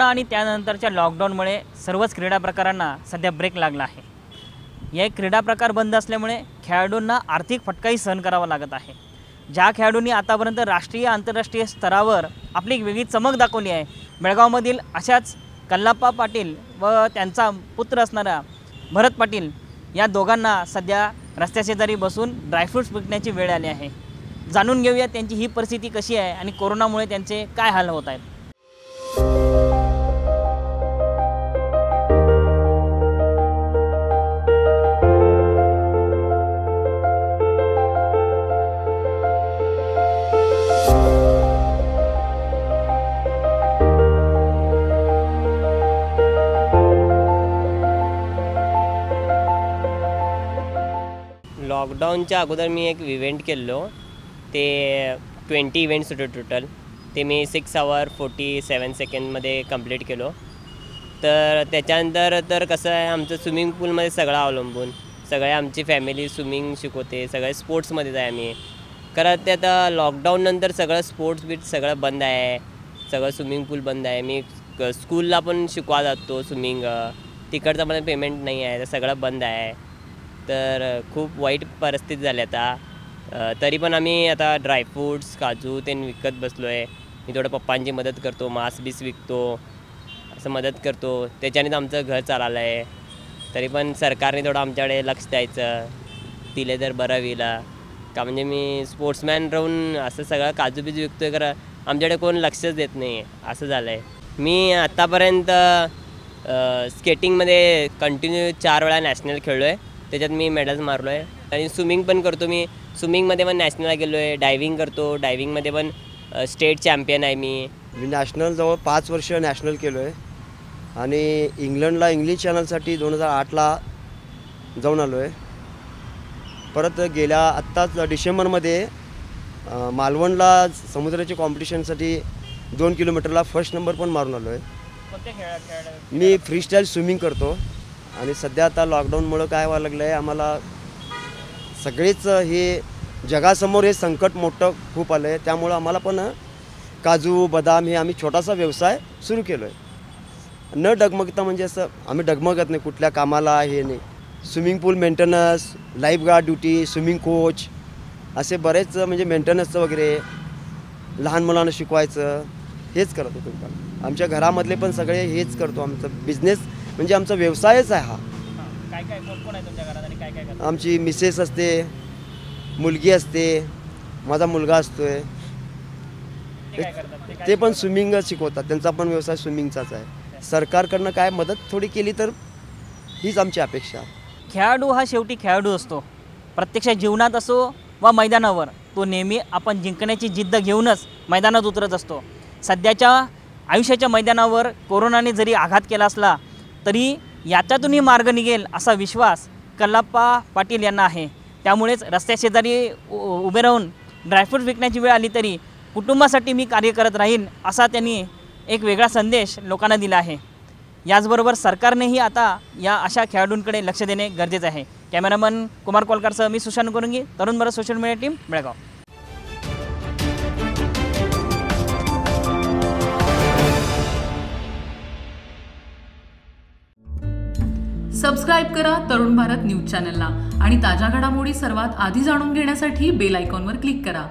आणि त्यानंतरच्या लॉकडाऊनमुळे सर्वच क्रीडा प्रकारांना सध्या ब्रेक लागला आहे। हे क्रीडा प्रकार बंद असल्यामुळे खेळाडूंना आर्थिक फटकाही सहन करावा लागत आहे। ज्या खेळाडूंनी आतापर्यंत राष्ट्रीय आंतरराष्ट्रीय स्तरावर आपली वेगळी चमक दाखवली आहे, बेळगावमधील अशाच कल्लाप्पा पाटील व त्यांचा पुत्र असणारा भरत पाटील या दोघांना सध्या रस्त्याशेजारी बसून ड्रायफ्रूट्स विकण्याची वेळ आली आहे। जाणून घेऊया त्यांची ही परिस्थिती कशी आहे आणि कोरोनामुळे त्यांचे काय हाल होत आहेत। लॉकडाऊनच्या अगोदर मी एक इव्हेंट केलो, ते 20 इव्हेंट्स होते टोटल। ते मी 6 आवर 47 सेकंडमध्ये कंप्लीट केलो। तर त्याच्यानंतर तर कसं आहे, आमचं स्विमिंग पूलमध्ये सगळं अवलंबून, सगळे आमची फॅमिली स्विमिंग शिकवते, सगळे स्पोर्ट्समध्येच आहे आम्ही। कारण ते आता लॉकडाऊननंतर सगळं स्पोर्ट्स बीट सगळं बंद आहे, सगळं स्विमिंग पूल बंद आहे। मी स्कूलला पण शिकवा जातो स्विमिंग, तिकडचं पण पेमेंट नाही आहे, तर सगळं बंद आहे। तर खूप वाईट परिस्थिती झाली आता। तरी पण आम्ही आता ड्रायफ्रूट्स काजू ते विकत बसलो आहे। मी थोडं पप्पांची मदत करतो, मांस बीस विकतो, असं मदत करतो, त्याच्यानेच आमचं घर चाललं आहे। तरी पण सरकारने थोडं आमच्याकडे लक्ष द्यायचं, दिले तर बरं होईल का, म्हणजे मी स्पोर्ट्समॅन राहून असं सगळं काजू बीज विकतो आहे, खरं आमच्याकडे कोण लक्षच देत नाही, असं झालं आहे। मी आत्तापर्यंत स्केटिंगमध्ये कंटिन्यू 4 वेळा नॅशनल खेळलो आहे, त्याच्यात मी मेडल्स मारलो आहे। आणि स्विमिंग पण करतो, मी स्विमिंगमध्ये पण नॅशनलला गेलो आहे। डायव्हिंग करतो, डायव्हिंगमध्ये पण स्टेट चॅम्पियन आहे मी। नॅशनल जवळ 5 वर्ष नॅशनल केलो आहे आणि इंग्लंडला इंग्लिश चॅनलसाठी 2008ला जाऊन आलो आहे। परत गेल्या आत्ताच डिसेंबरमध्ये मालवणला समुद्राच्या कॉम्पिटिशनसाठी 2 किलोमीटरला फर्स्ट नंबर पण मारून आलो आहे। मी फ्रीस्टाईल स्विमिंग करतो आणि सध्या आता लॉकडाऊनमुळं काय व्हायला लागलं आहे, आम्हाला सगळेच हे जगासमोर हे संकट मोठं खूप आलं आहे। त्यामुळं आम्हाला पण काजू बदाम हे आम्ही छोटासा व्यवसाय सुरू केलो आहे। न डगमगता, म्हणजे असं आम्ही डगमगत नाही कुठल्या कामाला, हे नाही। स्विमिंग पूल maintenance, lifeguard duty, swimming coach, असे बरेच म्हणजे मेंटेनन्सचं वगैरे, लहान मुलांना शिकवायचं, हेच करत होतो। आमच्या घरामधले पण सगळे हेच करतो। आमचं बिझनेस म्हणजे आमचा व्यवसायच आहे हा। काय काय कोण आहे तुमच्या घरात आणि काय काय करतात? आमची मिसेस असते, मुलगी असते, माझा मुलगा असतोय, ते पण स्विमिंग शिकवतात, त्यांचा पण व्यवसाय स्विमिंगचाच आहे। सरकारकडनं काय मदत थोडी केली तर हीच आमची अपेक्षा। खेळाडू हा शेवटी खेळाडू असतो, प्रत्यक्ष जीवनात असो वा मैदानावर, तो नेहमी आपण जिंकण्याची जिद्द घेऊनच मैदानात उतरत असतो। सध्याच्या आयुष्याच्या मैदानावर कोरोनाने जरी आघात केला असला तरी याच्यातूनही मार्ग निघेल असा विश्वास कल्लाप्पा पाटील यांना आहे। त्यामुळेच रस्त्याशेजारी उभे राहून ड्रायफ्रूट विकण्याची वेळ आली तरी कुटुंबासाठी मी कार्य करत राहीन असा त्यांनी एक वेगळा संदेश लोकांना दिला आहे। याचबरोबर सरकारनेही आता या अशा खेळाडूंकडे लक्ष देणे गरजेचे आहे। कॅमेरामन कुमार कोलकारसह मी Sushant कुरुंगी, Tarun Bharat social media team, Belgaum. Subscribe करा तरुण भारत न्यूज चॅनलला आणि ताज्या घडामोडी सर्वात आधी जाणून घेण्यासाठी बेल आयकॉनवर क्लिक करा।